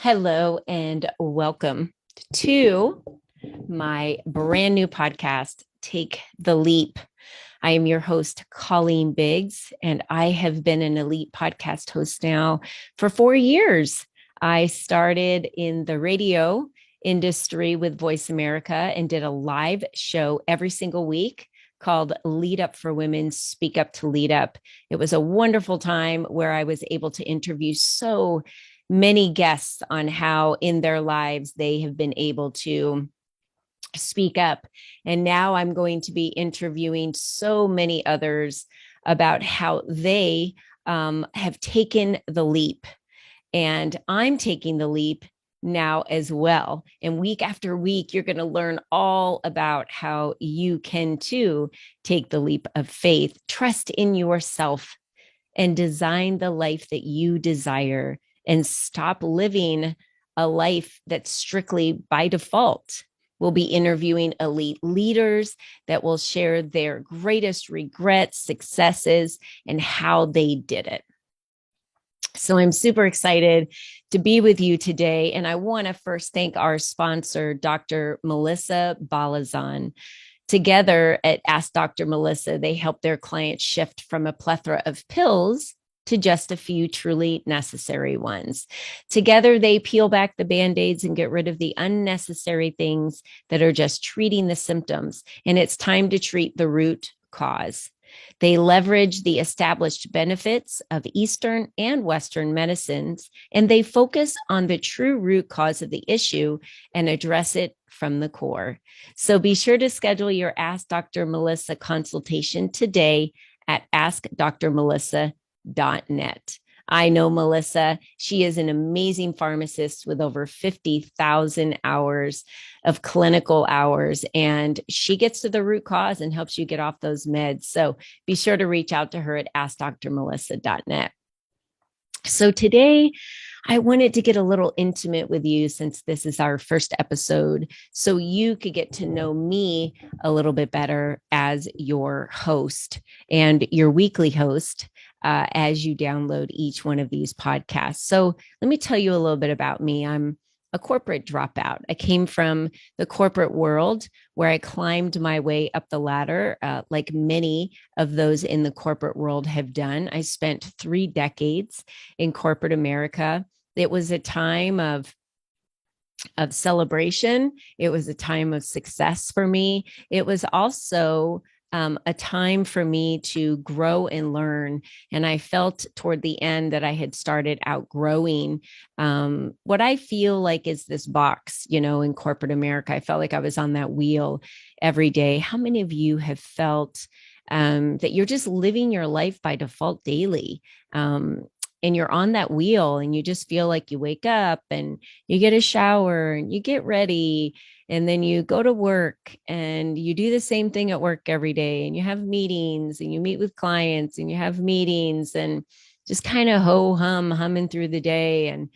Hello and welcome to my brand new podcast, Take the Leap. I am your host, Colleen Biggs, and I have been an elite podcast host now for 4 years. I started in the radio industry with Voice America and did a live show every single week called Lead Up for Women, Speak Up to Lead Up. It was a wonderful time where I was able to interview so many guests on how in their lives they have been able to speak up. And now I'm going to be interviewing so many others about how they have taken the leap. And I'm taking the leap now as well. And week after week, you're going to learn all about how you can too take the leap of faith, trust in yourself, and design the life that you desire and stop living a life that's strictly by default. We'll be interviewing elite leaders that will share their greatest regrets, successes, and how they did it. So I'm super excited to be with you today. And I want to first thank our sponsor, Dr. Melissa Balazan. Together at Ask Dr. Melissa, they help their clients shift from a plethora of pills to just a few truly necessary ones. Together, they peel back the band-aids and get rid of the unnecessary things that are just treating the symptoms. And it's time to treat the root cause. They leverage the established benefits of Eastern and Western medicines, and they focus on the true root cause of the issue and address it from the core. So be sure to schedule your Ask Dr. Melissa consultation today at askdrmelissa.net. I know Melissa. She is an amazing pharmacist with over 50,000 hours of clinical hours, and she gets to the root cause and helps you get off those meds. So be sure to reach out to her at askdrmelissa.net. So today, I wanted to get a little intimate with you since this is our first episode, so you could get to know me a little bit better as your host and your weekly host as you download each one of these podcasts. So let me tell you a little bit about me. I'm a corporate dropout. I came from the corporate world where I climbed my way up the ladder, like many of those in the corporate world have done. I spent 3 decades in corporate America. It was a time of celebration. It was a time of success for me. It was also a time for me to grow and learn. And I felt toward the end that I had started outgrowing what I feel like is this box, in corporate America. I felt like I was on that wheel every day. How many of you have felt that you're just living your life by default daily? And you're on that wheel and you just feel like you wake up and you get a shower and you get ready and then you go to work and you do the same thing at work every day and you have meetings and you meet with clients and you have meetings and just kind of humming through the day. And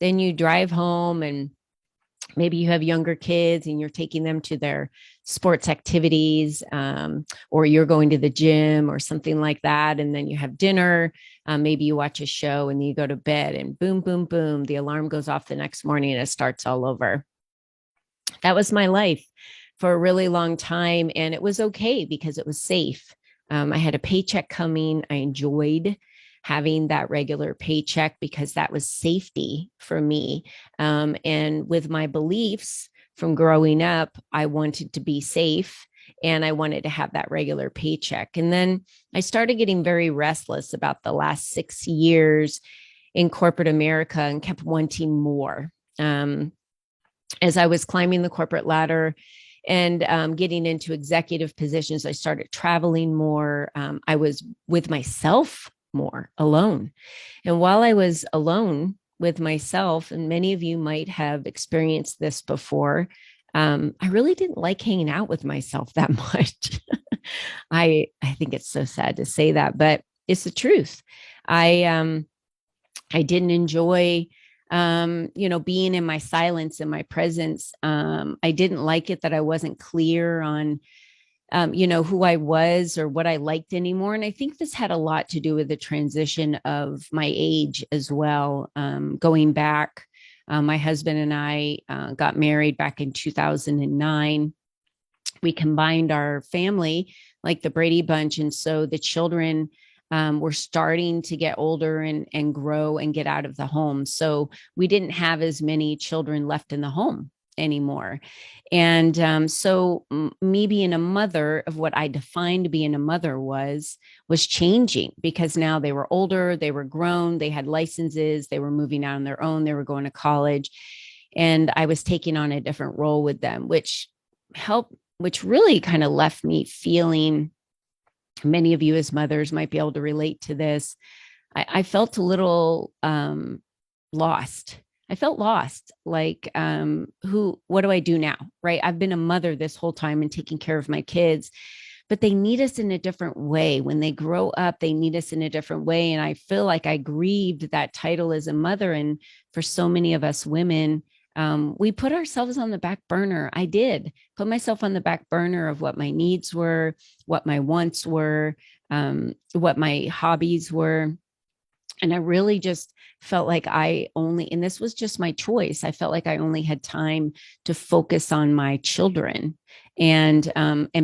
then you drive home and maybe you have younger kids and you're taking them to their sports activities, or you're going to the gym or something like that. And then you have dinner. Maybe you watch a show and then you go to bed and boom, boom, boom, the alarm goes off the next morning and it starts all over. That was my life for a really long time. And it was okay because it was safe. I had a paycheck coming. I enjoyed having that regular paycheck because that was safety for me. And with my beliefs from growing up, I wanted to be safe and I wanted to have that regular paycheck. And then I started getting very restless about the last 6 years in corporate America and kept wanting more. As I was climbing the corporate ladder and getting into executive positions, I started traveling more. I was with myself more alone. And while I was alone with myself, and many of you might have experienced this before, I really didn't like hanging out with myself that much. I think it's so sad to say that, but it's the truth. I didn't enjoy being in my silence and my presence. I didn't like it that I wasn't clear on who I was or what I liked anymore. And I think this had a lot to do with the transition of my age as well, going back My husband and I got married back in 2009. We combined our family like the Brady Bunch. And so the children were starting to get older and grow and get out of the home. So we didn't have as many children left in the home anymore. And so me being a mother, of what I defined being a mother was changing, because now they were older, they were grown, they had licenses, they were moving out on their own, they were going to college. And I was taking on a different role with them, which really kind of left me feeling, many of you as mothers might be able to relate to this. I felt a little lost. I felt lost. Like, what do I do now? Right. I've been a mother this whole time and taking care of my kids, but they need us in a different way. When they grow up, they need us in a different way. And I feel like I grieved that title as a mother. And for so many of us women, we put ourselves on the back burner. I did put myself on the back burner of what my needs were, what my wants were, what my hobbies were. And I really just felt like and this was just my choice, I felt like I only had time to focus on my children and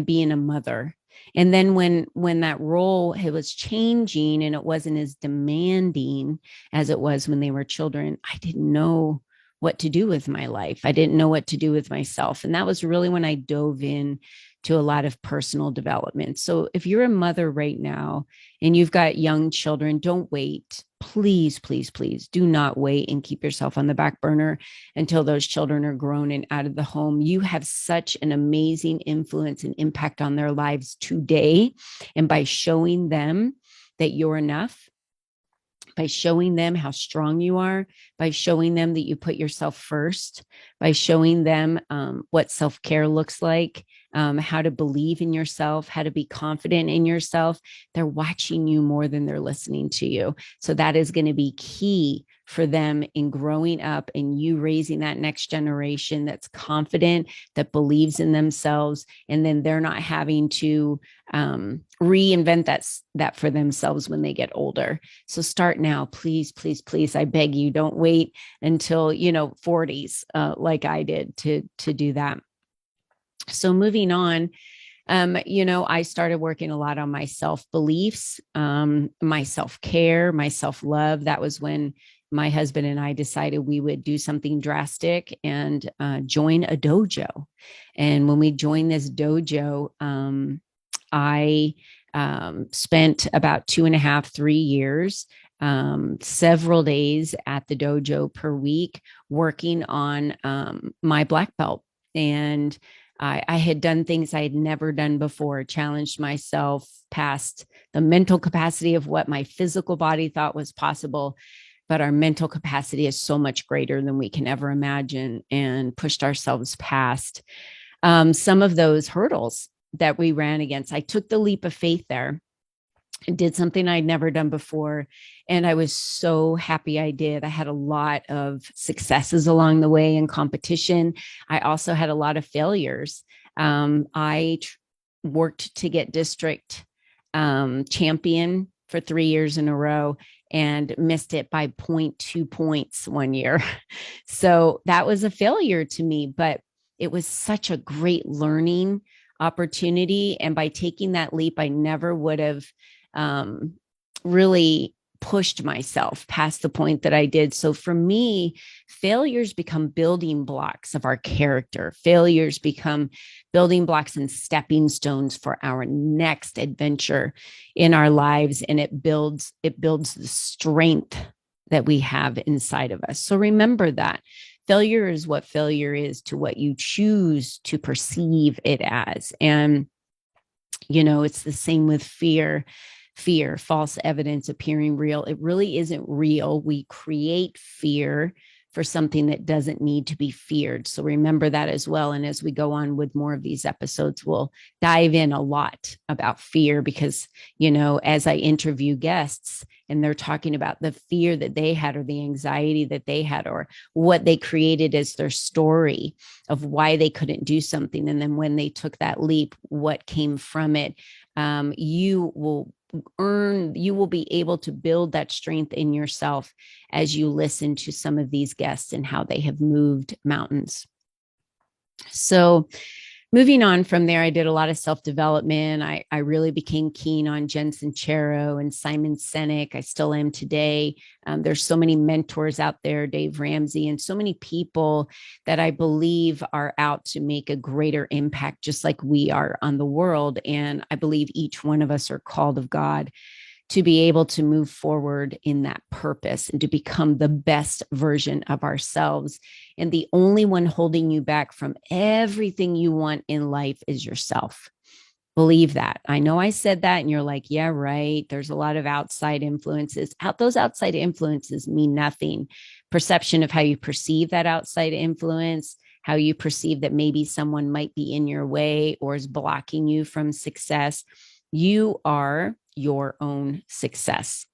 being a mother. And then when that role was changing and it wasn't as demanding as it was when they were children, I didn't know what to do with my life. I didn't know what to do with myself. And that was really when I dove in to a lot of personal development. So if you're a mother right now and you've got young children, don't wait. Please, please, please do not wait and keep yourself on the back burner until those children are grown and out of the home. You have such an amazing influence and impact on their lives today. And by showing them that you're enough, by showing them how strong you are, by showing them that you put yourself first, by showing them what self-care looks like, how to believe in yourself, how to be confident in yourself. They're watching you more than they're listening to you. So that is going to be key for them in growing up and you raising that next generation that's confident, that believes in themselves. And then they're not having to reinvent that for themselves when they get older. So start now, please, please, please. I beg you, don't wait until, 40s like I did to do that. So moving on, I started working a lot on my self-beliefs, my self-care, my self-love. That was when my husband and I decided we would do something drastic and join a dojo. And when we joined this dojo, I spent about 2.5, 3 years, several days at the dojo per week, working on my black belt. And I had done things I had never done before, challenged myself past the mental capacity of what my physical body thought was possible. But our mental capacity is so much greater than we can ever imagine, and pushed ourselves past some of those hurdles that we ran against. I took the leap of faith there and did something I'd never done before. And I was so happy I did. I had a lot of successes along the way in competition. I also had a lot of failures. I worked to get district champion for 3 years in a row and missed it by 0.2 points one year. So that was a failure to me, but it was such a great learning opportunity. And by taking that leap, I never would have really pushed myself past the point that I did. So for me, failures become building blocks of our character. Failures become building blocks and stepping stones for our next adventure in our lives. And it builds the strength that we have inside of us. So remember that. Failure is what failure is to what you choose to perceive it as. And, it's the same with fear, false evidence appearing real. It really isn't real. We create fear for something that doesn't need to be feared. So remember that as well. And as we go on with more of these episodes, we'll dive in a lot about fear because, as I interview guests and they're talking about the fear that they had or the anxiety that they had or what they created as their story of why they couldn't do something. And then when they took that leap, what came from it. you will be able to build that strength in yourself as you listen to some of these guests and how they have moved mountains. So moving on from there, I did a lot of self-development. I really became keen on Jen Sincero and Simon Sinek. I still am today. There's so many mentors out there, Dave Ramsey, and so many people that I believe are out to make a greater impact, just like we are on the world. And I believe each one of us are called of God to be able to move forward in that purpose and to become the best version of ourselves. And the only one holding you back from everything you want in life is yourself. Believe that. I know I said that and you're like, yeah, right. There's a lot of outside influences. Those outside influences mean nothing. Perception of how you perceive that outside influence, how you perceive that maybe someone might be in your way or is blocking you from success. You are your own success.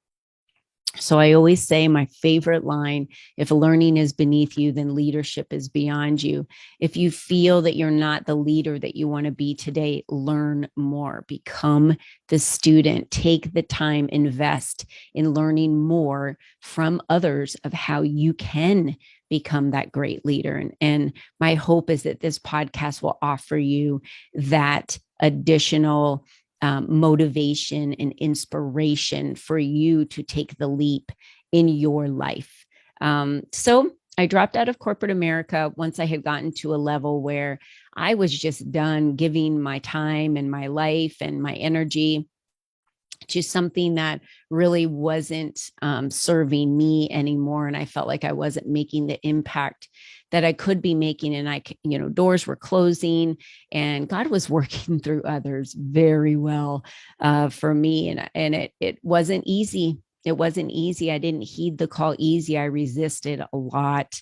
So I always say my favorite line, if learning is beneath you, then leadership is beyond you. If you feel that you're not the leader that you want to be today, learn more, become the student, take the time, invest in learning more from others of how you can become that great leader. And my hope is that this podcast will offer you that additional motivation and inspiration for you to take the leap in your life. So I dropped out of corporate America once I had gotten to a level where I was just done giving my time and my life and my energy to something that really wasn't serving me anymore. And I felt like I wasn't making the impact that I could be making. And doors were closing and God was working through others very well for me. And it wasn't easy. It wasn't easy. I didn't heed the call easy. I resisted a lot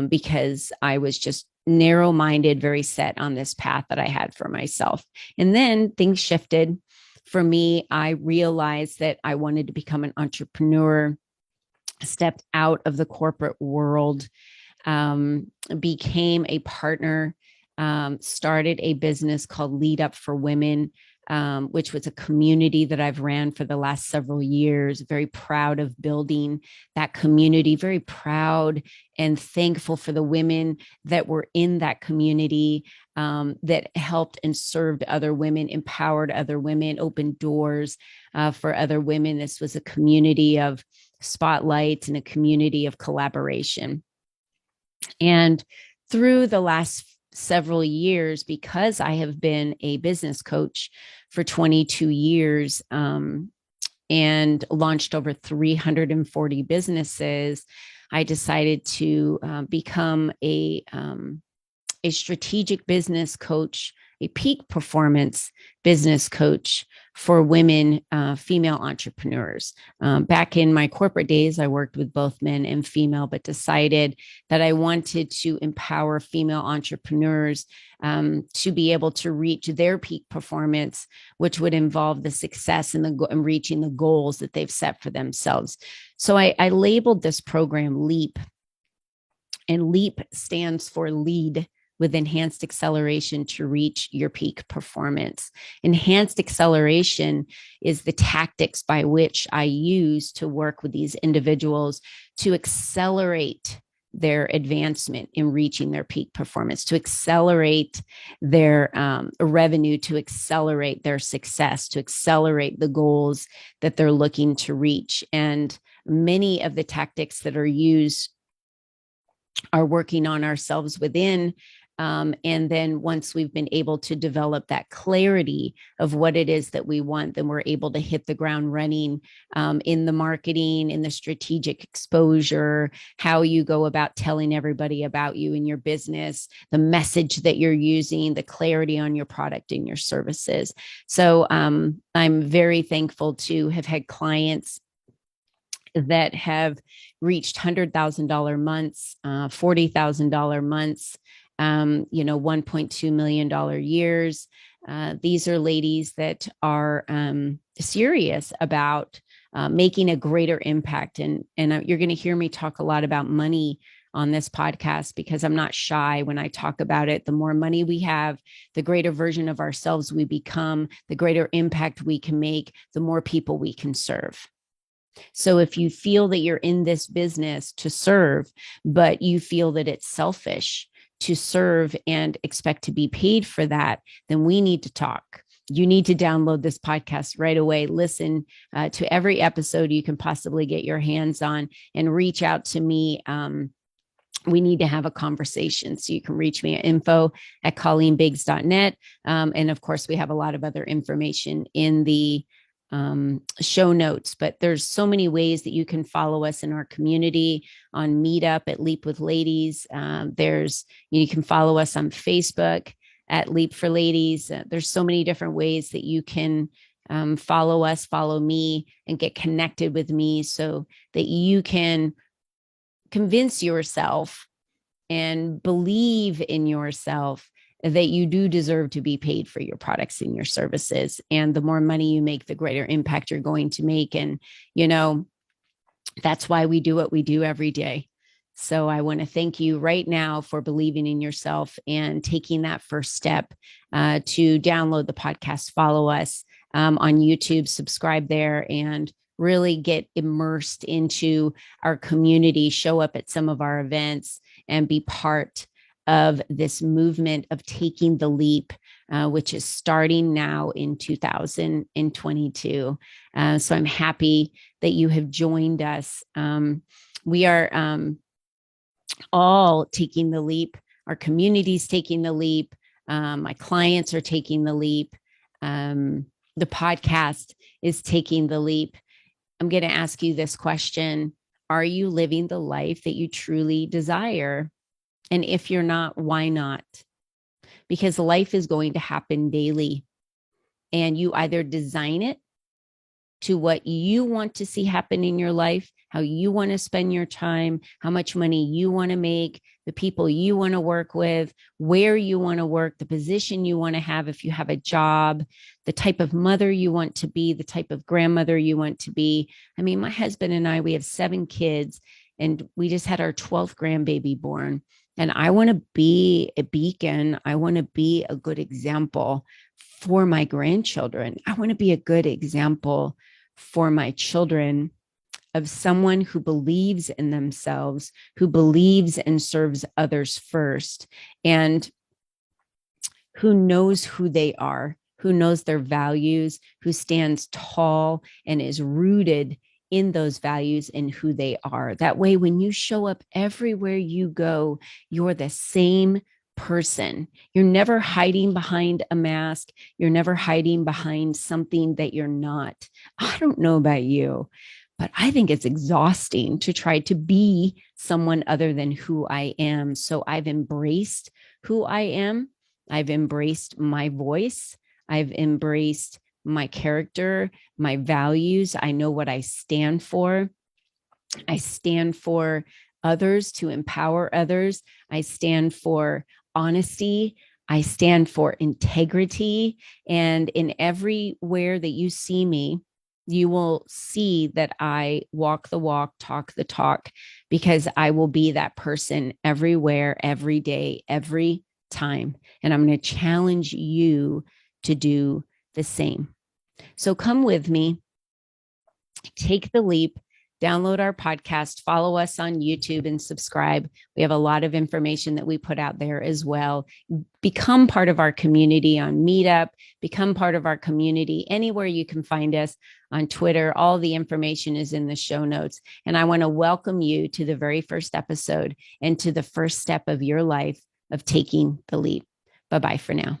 because I was just narrow-minded, very set on this path that I had for myself. And then things shifted. For me, I realized that I wanted to become an entrepreneur, stepped out of the corporate world, became a partner, started a business called Lead Up for Women, which was a community that I've ran for the last several years. Very proud of building that community, very proud and thankful for the women that were in that community, that helped and served other women, empowered other women, opened doors for other women. This was a community of spotlights and a community of collaboration. And through the last several years, because I have been a business coach for 22 years and launched over 340 businesses, I decided to become a strategic business coach, a peak performance business coach for women, female entrepreneurs. Back in my corporate days, I worked with both men and female, but decided that I wanted to empower female entrepreneurs to be able to reach their peak performance, which would involve the success and reaching the goals that they've set for themselves. So I labeled this program LEAP, and LEAP stands for lead with enhanced acceleration to reach your peak performance. Enhanced acceleration is the tactics by which I use to work with these individuals to accelerate their advancement in reaching their peak performance, to accelerate their revenue, to accelerate their success, to accelerate the goals that they're looking to reach. And many of the tactics that are used are working on ourselves within. And then once we've been able to develop that clarity of what it is that we want, then we're able to hit the ground running in the marketing, in the strategic exposure, how you go about telling everybody about you and your business, the message that you're using, the clarity on your product and your services. So I'm very thankful to have had clients that have reached $100,000 months, $40,000 months, $1.2 million years. These are ladies that are serious about making a greater impact. And you're going to hear me talk a lot about money on this podcast because I'm not shy when I talk about it. The more money we have, the greater version of ourselves we become, the greater impact we can make, the more people we can serve. So if you feel that you're in this business to serve, but you feel that it's selfish to serve and expect to be paid for that, then we need to talk. You need to download this podcast right away. Listen to every episode you can possibly get your hands on and reach out to me. We need to have a conversation. So you can reach me at info@colleenbiggs.net. And of course, we have a lot of other information in the show notes, but there's so many ways that you can follow us in our community on Meetup at Leap with Ladies. You can follow us on Facebook at Leap for Ladies. There's so many different ways that you can follow us, follow me, and get connected with me so that you can convince yourself and believe in yourself that you do deserve to be paid for your products and your services. And the more money you make, the greater impact you're going to make. And, that's why we do what we do every day. So I want to thank you right now for believing in yourself and taking that first step to download the podcast, follow us on YouTube, subscribe there, and really get immersed into our community, show up at some of our events, and be part of this movement of taking the leap, which is starting now in 2022. So I'm happy that you have joined us. We are all taking the leap. Our community's taking the leap. My clients are taking the leap. The podcast is taking the leap. I'm going to ask you this question. Are you living the life that you truly desire? And if you're not, why not? Because life is going to happen daily. And you either design it to what you want to see happen in your life, how you want to spend your time, how much money you want to make, the people you want to work with, where you want to work, the position you want to have if you have a job, the type of mother you want to be, the type of grandmother you want to be. I mean, my husband and I, we have 7 kids, and we just had our 12th grandbaby born. And I want to be a beacon. I want to be a good example for my grandchildren. I want to be a good example for my children of someone who believes in themselves, who believes and serves others first, and who knows who they are, who knows their values, who stands tall and is rooted in those values and who they are. That way, when you show up everywhere you go, you're the same person. You're never hiding behind a mask. You're never hiding behind something that you're not. I don't know about you, but I think it's exhausting to try to be someone other than who I am. So I've embraced who I am. I've embraced my voice. I've embraced my character, my values. I know what I stand for. I stand for others, to empower others. I stand for honesty. I stand for integrity. And in everywhere that you see me, you will see that I walk the walk, talk the talk, because I will be that person everywhere, every day, every time. And I'm going to challenge you to do the same. So come with me, take the leap, download our podcast, follow us on YouTube, and subscribe. We have a lot of information that we put out there as well. Become part of our community on Meetup, become part of our community anywhere you can find us on Twitter. All the information is in the show notes. And I want to welcome you to the very first episode and to the first step of your life of taking the leap. Bye-bye for now.